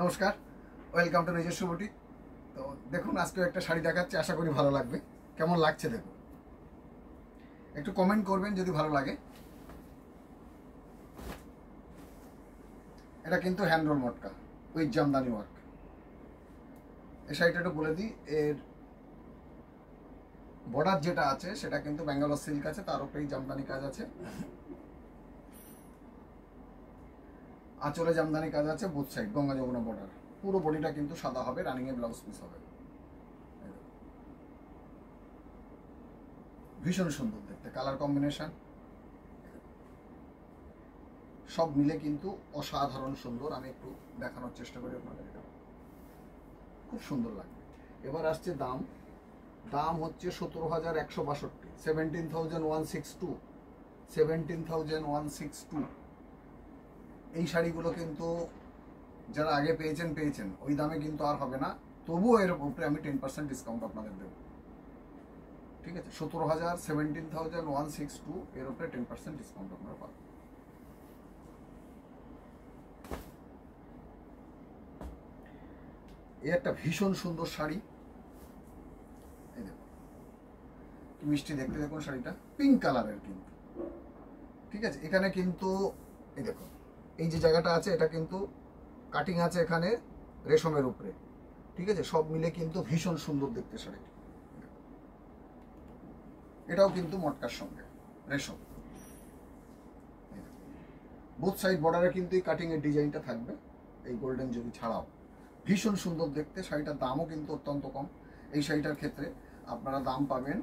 নমস্কার, welcome to নিজস্ব boutique. তো দেখুন, আজকে একটা শাড়ি দেখাচ্ছি, আশা করি ভালো লাগবে। কেমন লাগছে দেখুন, একটু কমেন্ট করবেন যদি ভালো লাগে। এটা কিন্তু hand roll matka with Jamdani work. এই শাড়িটা একটু বলে দিই, এর বর্ডার যেটা আছে সেটা কিন্তু ব্যাঙ্গালোর সিল্ক আছে, তার উপরেই জামদানি কাজ আছে, আঁচলে জামদানি কাজ আছে, both side Ganga Jamuna border. পুরো বডিটা কিন্তু সাদা হবে, রানিং এ ব্লাউজ পিস হবে। ভীষণ সুন্দর দেখতে, কালার কম্বিনেশন সব মিলে কিন্তু অসাধারণ সুন্দর। আমি একটু দেখানোর চেষ্টা করি আপনাদের, এটা খুব সুন্দর লাগবে। এবার আসছে দাম। দাম হচ্ছে 17,162, 17,162, 17,162। এই শাড়িগুলো কিন্তু যারা আগে পেয়েছেন ওই দামে কিন্তু আর হবে না। তবুও এর উপরে আমি 10% ডিসকাউন্ট আপনাদের দেবো, ঠিক আছে? 17,000, 17,162 এর উপরে 10% ডিসকাউন্ট আপনারা পাবেন। এই একটা ভীষণ সুন্দর শাড়ি, এই দেখুন কি মিষ্টি দেখতে, দেখুন শাড়িটা পিঙ্ক কালারের কিন্তু, ঠিক আছে? এখানে কিন্তু এই দেখুন, এই যে জায়গাটা আছে এটা কিন্তু কাটিং আছে এখানে রেশমের উপরে, ঠিক আছে? সব মিলে কিন্তু ভীষণ সুন্দর দেখতে শাড়িটি। এটাও কিন্তু মটকার সঙ্গে রেশম, বোথ সাইড বর্ডারে কিন্তু এই কাটিং এর ডিজাইনটা থাকবে, এই গোল্ডেন জরি ছাড়াও ভীষণ সুন্দর দেখতে। শাড়িটার দামও কিন্তু অত্যন্ত কম। এই শাড়িটার ক্ষেত্রে আপনারা দাম পাবেন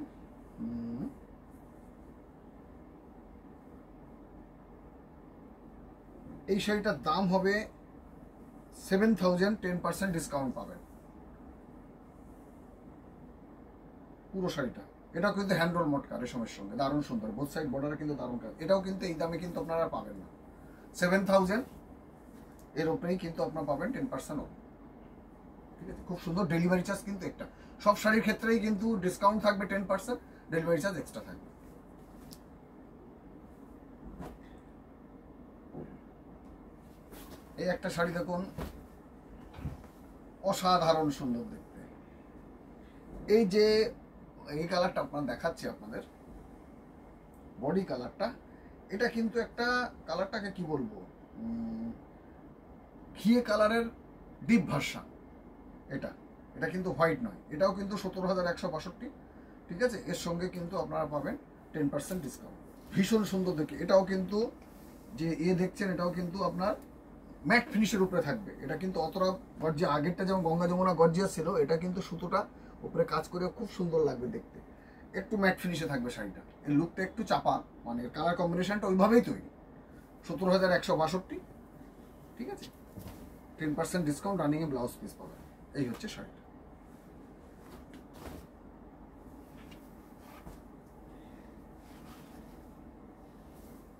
এই শাড়িটার দাম হবে 7,000, 10% ডিসকাউন্ট পাবেন পুরো শাড়িটা। এটাও কিন্তু হ্যান্ড রোল মটকা রেশমের সঙ্গে, দারুণ সুন্দর, বোথ সাইড বর্ডারে কিন্তু দারুণ কাজ। এটাও কিন্তু এই দামে কিন্তু আপনারা পাবেন না, 7,000 এর উপরেই কিন্তু আপনারা পাবেন 10% অফ, ঠিক আছে? খুব সুন্দর। ডেলিভারি চার্জ কিন্তু একটা, সব শাড়ির ক্ষেত্রেই কিন্তু ডিসকাউন্ট থাকবে 10%, ডেলিভারি চার্জ এক্সট্রা থাকবে। এই একটা শাড়ি দেখুন, অসাধারণ সুন্দর দেখতে। এই যে এই কালারটা আপনার দেখাচ্ছি, আপনাদের বডি কালারটা, এটা কিন্তু একটা কালারটাকে কি বলবো, ঘিয়ে কালারের ডিপ ভার্সন। এটা এটা কিন্তু হোয়াইট নয়, এটাও কিন্তু 17,162, ঠিক আছে? এর সঙ্গে কিন্তু আপনারা পাবেন 10% ডিসকাউন্ট। ভীষণ সুন্দর দেখে, এটাও কিন্তু যে দেখছেন এটাও কিন্তু আপনার ম্যাট ফিনিশের উপরে থাকবে। এটা কিন্তু অতটা গর্জিয়া, আগেরটা যেমন গঙ্গা যমুনা গর্জিয়া ছিল, এটা কিন্তু সুতোটা উপরে কাজ করে খুব সুন্দর লাগবে দেখতে। একটু ম্যাট ফিনিশে থাকবে শাড়িটা, এর লুকটা একটু চাপা, মানে কালার কম্বিনেশনটা ওইভাবেই তৈরি। 17,162, ঠিক আছে? 10% ডিসকাউন্ট, রানিং এ ব্লাউজ পিস পাবেন। এই হচ্ছে শাড়িটা।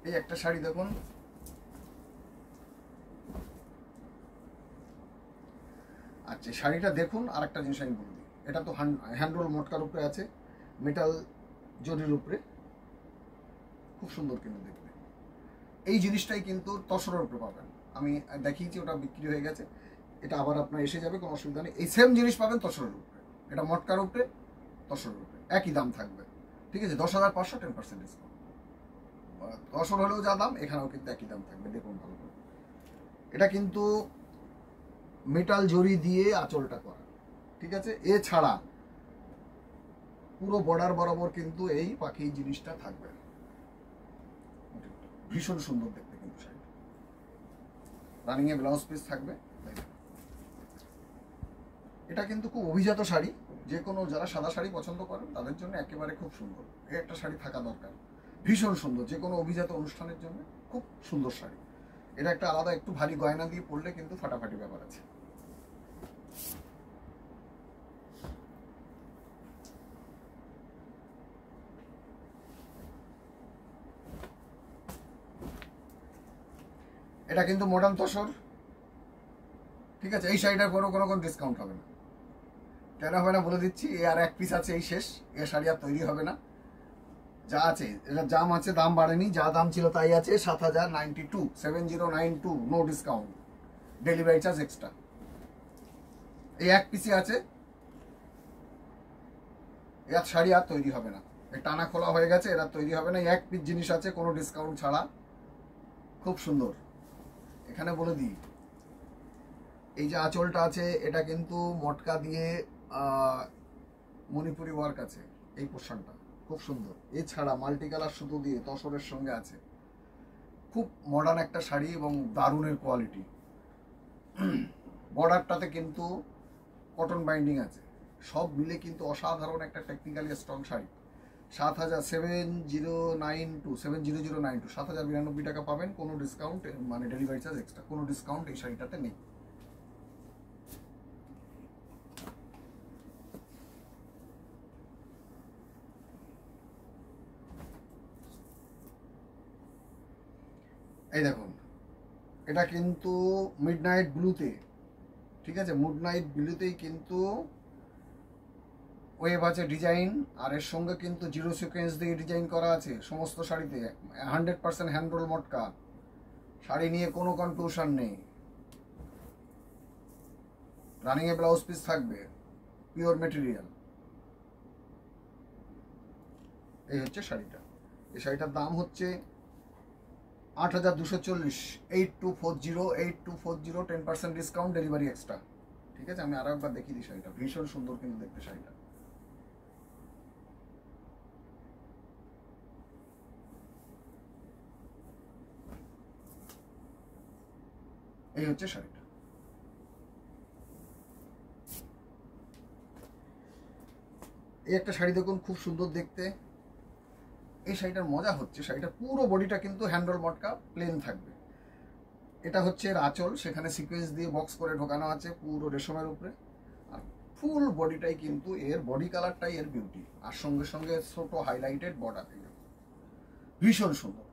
এই একটা শাড়ি দেখুন, আচ্ছা শাড়িটা দেখুন। আর একটা জিনিস আমি বলি, এটা তো হ্যান্ড রোল মটকার উপরে আছে, মেটাল জরির উপরে, খুব সুন্দর কিন্তু দেখতে। এই জিনিসটাই কিন্তু তসরের উপরে পাবেন। আমি দেখিয়েছি, ওটা বিক্রি হয়ে গেছে, এটা আবার আপনার এসে যাবে, কোনো অসুবিধা নেই। এই সেম জিনিস পাবেন তসরের উপরে, এটা মটকার উপরে, তসরের উপরে একই দাম থাকবে, ঠিক আছে? 10,500, 10% ডিসকাউন্ট। তসর হলেও যা দাম, এখানেও কিন্তু একই দাম থাকবে। দেখুন ভালো করে, এটা কিন্তু মেটাল জরি দিয়ে আঁচলটা করা, ঠিক আছে? এছাড়া পুরো বর্ডার বরাবর কিন্তু এই পাখি জিনিসটা থাকবে। ভীষণ সুন্দর দেখতে কিন্তু শাড়িটা, রানিং এ ব্লাউজ পিস থাকবে। এটা কিন্তু খুব অভিজাত শাড়ি, যে কোনো যারা সাদা শাড়ি পছন্দ করেন তাদের জন্য একেবারে খুব সুন্দর। এই একটা শাড়ি থাকা দরকার, ভীষণ সুন্দর, যে কোনো অভিজাত অনুষ্ঠানের জন্য খুব সুন্দর শাড়ি। এটা একটা আলাদা, একটু ভারী গয়না দিয়ে পরলে কিন্তু ফাটাফাটি ব্যাপার আছে। এটা কিন্তু মডার্ন তসর, ঠিক আছে? এই শাড়িটার কোনো ডিসকাউন্ট হবে না। কেন হবে না বলে দিচ্ছি, এ আর এক পিস আছে, এই শেষ। এ শাড়ি আর তৈরি হবে না, যা আছে এটা দাম আছে, দাম বাড়েনি, যা দাম ছিল তাই আছে। 7,092, 7092, no discount, delivery charge extra. এই এক পিসি আছে, এর শাড়ি আর তৈরি হবে না, এই টানা খোলা হয়ে গেছে, এরা তৈরি হবে না। এক পিস জিনিস আছে কোনো ডিসকাউন্ট ছাড়া, খুব সুন্দর। এখানে বলে দিই, এই যে আঁচলটা আছে এটা কিন্তু মটকা দিয়ে মণিপুরি ওয়ার্ক আছে, এই পোর্শনটা খুব সুন্দর। এছাড়া মাল্টি কালার সুতো দিয়ে তসরের সঙ্গে আছে, খুব মডার্ন একটা শাড়ি এবং দারুণের কোয়ালিটি। বর্ডারটাতে কিন্তু কটন বাইন্ডিং আছে, সব মিলে কিন্তু অসাধারণ একটা টেকনিক্যালি স্ট্রং শাড়ি। 7092 7092 টাকা পাবেন, কোনো ডিসকাউন্ট, মানে ডেলিভারি চার্জ এক্সট্রা, কোনো ডিসকাউন্ট এই শাড়িটাতে নেই। এই দেখুন, এটা কিন্তু মিডনাইট ব্লুতে, ঠিক আছে, মিডনাইট ব্লুতেই কিন্তু ওয়েভ আছে ডিজাইন, আর এর সঙ্গে কিন্তু জিরো সিকোয়েন্স দিয়ে ডিজাইন করা আছে সমস্ত শাড়িতে। 100% হ্যান্ড রোল মটকা শাড়ি নিয়ে কোনো কনফিউশন নেই। রানিং এ ব্লাউজ পিস থাকবে, পিওর মেটেরিয়াল। এই হচ্ছে শাড়িটা। এই শাড়িটার দাম হচ্ছে 8240, 8240, 10% ডিসকাউন্ট, ডেলিভারি এক্সট্রা। ঠিক আছে, আমি আরো একবার দেখিয়ে দিই শাড়িটা, ভীষণ সুন্দর কিন্তু দেখতে শাড়িটা। এই হচ্ছে শাড়িটা। এই একটা শাড়ি দেখুন, খুব সুন্দর দেখতে। এই শাড়িটার মজা হচ্ছে শাড়িটার পুরো বডিটা কিন্তু হ্যান্ডল মটকা প্লেন থাকবে। এটা হচ্ছে এর আঁচল, সেখানে সিকোয়েন্স দিয়ে বক্স করে ঢোকানো আছে পুরো রেশমের উপরে। আর ফুল বডিটাই কিন্তু এর বডি কালারটাই এর বিউটি, আর সঙ্গে সঙ্গে ছোট হাইলাইটেড বর্ডার, ভীষণ সুন্দর।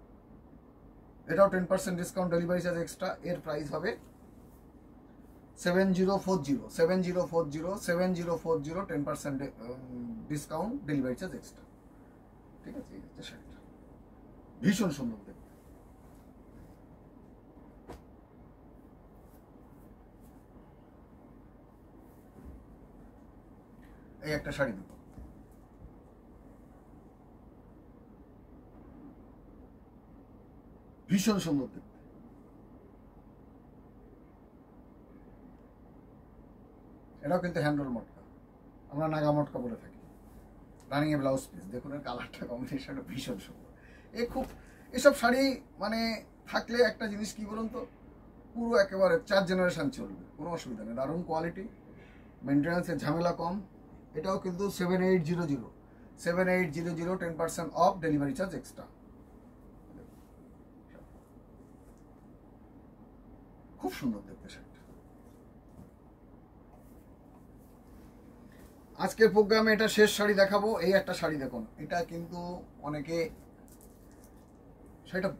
এটাও 10% ডিসকাউন্ট, ডেলিভারি চার্জ এক্সট্রা। এর প্রাইস হবে 7040, 10% ডিসকাউন্ট, ডেলিভারি চার্জ এক্সট্রা। ঠিক আছে, এই হচ্ছে শাড়িটা, ভীষণ সুন্দর দেখতে। এই একটা শাড়ি দেবো, ভীষণ সুন্দর দেখতে। এটাও কিন্তু হ্যান্ডল মটকা, আমরা নাগা মটকা বলে থাকি। রানিং এ ব্লাউজ পিস দেখুন, এর কালারটা কম্বিনেশনটা ভীষণ সুন্দর। খুব এসব শাড়ি মানে থাকলে একটা জিনিস কি বলুন তো, পুরো একেবারে 4 জেনারেশন চলবে, কোনো অসুবিধা নেই। দারুণ কোয়ালিটি, মেনটেন্যান্সের ঝামেলা কম। এটাও কিন্তু 7800, 10% অফ, ডেলিভারি চার্জ এক্সট্রা। খুব সুন্দর দেখতে শাড়িটা। আজকের প্রোগ্রামে এটা শেষ শাড়ি দেখাবো। এই একটা শাড়ি দেখুন, এটা কিন্তু অনেকে, শাড়িটা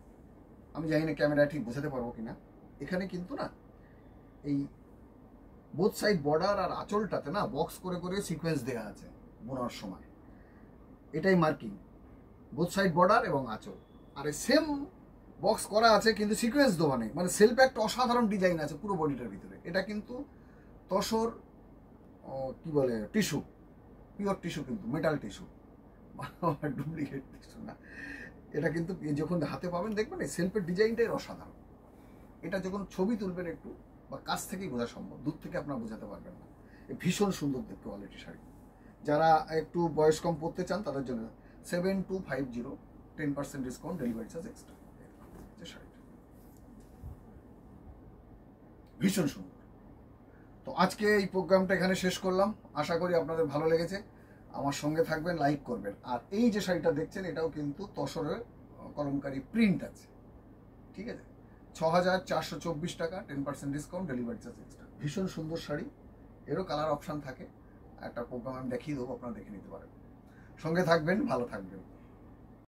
আমি জানি না ক্যামেরায় ঠিক বোঝাতে পারবো কিনা। এখানে কিন্তু না এই বোথ সাইড বর্ডার আর আঁচলটাতে না বক্স করে করে সিকোয়েন্স দেওয়া আছে বোনার সময়, এটাই মার্কিং, বোথ সাইড বর্ডার এবং আঁচল। আর এই সেম বক্স করা আছে কিন্তু সিকোয়েন্স দেওয়া নেই, মানে সেলফে একটা অসাধারণ ডিজাইন আছে পুরো বডিটার ভিতরে। এটা কিন্তু তসর কি বলে টিস্যু, পিওর টিস্যু, কিন্তু মেটাল টিস্যু, ডুপ্লিকেট টিস্যু না। এটা কিন্তু যখন হাতে পাবেন দেখবেন এই সেলফের ডিজাইনটাই অসাধারণ। এটা যখন ছবি তুলবেন একটু বা কাছ থেকেই বোঝা সম্ভব, দূর থেকে আপনারা বোঝাতে পারবেন না। ভীষণ সুন্দর দেখতে কোয়ালিটি শাড়ি। যারা একটু বয়স কম পড়তে চান তাদের জন্য 7250, 10% ডিসকাউন্ট, ডেলিভারি চার্জ এক্সট্রা। শাড়িটা ভীষণ সুন্দর। তো আজকে এই প্রোগ্রামটা এখানে শেষ করলাম, আশা করি আপনাদের ভালো লেগেছে। আমার সঙ্গে থাকবেন, লাইক করবেন। আর এই যে শাড়িটা দেখছেন এটাও কিন্তু তসরের কলমকারি প্রিন্ট আছে, ঠিক আছে, 6424 টাকা, 10% ডিসকাউন্ট, ডেলিভারি চার্জ এক্সট্রা। ভীষণ সুন্দর শাড়ি, এরও কালার অপশান থাকে, একটা প্রোগ্রাম আমি দেখিয়ে দেবো, আপনারা দেখে নিতে পারেন। সঙ্গে থাকবেন, ভালো থাকবেন।